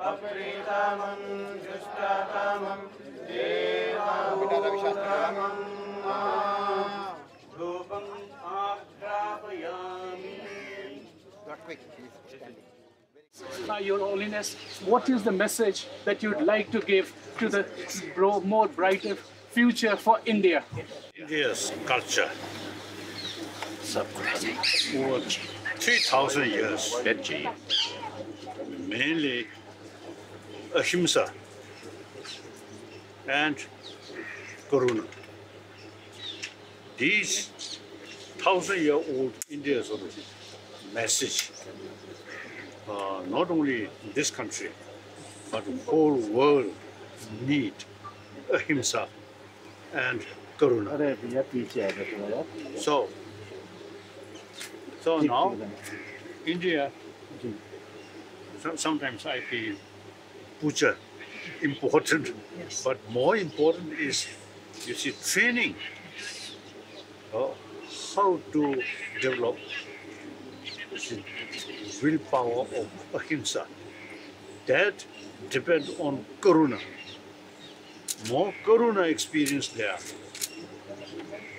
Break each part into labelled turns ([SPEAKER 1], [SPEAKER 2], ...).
[SPEAKER 1] अप्रीतमं दुष्टतमं देवहूतमं धूपम् आघ्रापयामि.
[SPEAKER 2] Your Holiness, what is the message that you'd like to give to the more brighter future for India?
[SPEAKER 3] India's culture over 3,000 years, mainly ahimsa and karuna. These 1,000-year-old India's message, not only in this country, but the whole world need ahimsa and karuna. So now, India, sometimes I feel puja important, but more important is, you see, training. How to develop willpower of ahimsa. That depends on karuna. More karuna experience there.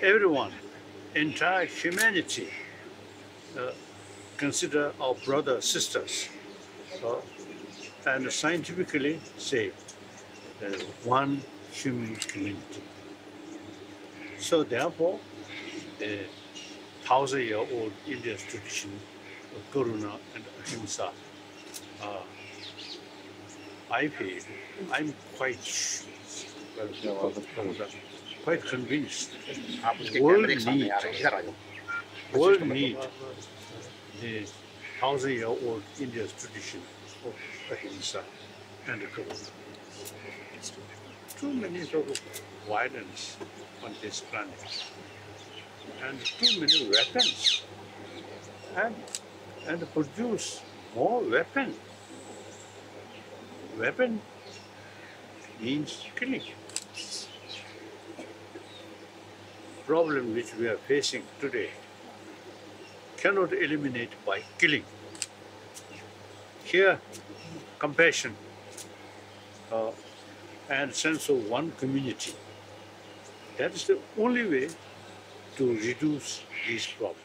[SPEAKER 3] Everyone, entire humanity, consider our brothers, sisters, and scientifically say one human community. So therefore, the 1,000-year-old India's tradition of karuna and ahimsa, I feel, I'm quite convinced world need the 1,000-year-old India's tradition of ahimsa and karuna. Too many sort of violence on this planet, and too many weapons, and produce more weapons. Weapon means killing. Problem which we are facing today cannot eliminate by killing. Here, compassion and sense of one community, that is the only way to reduce these problems.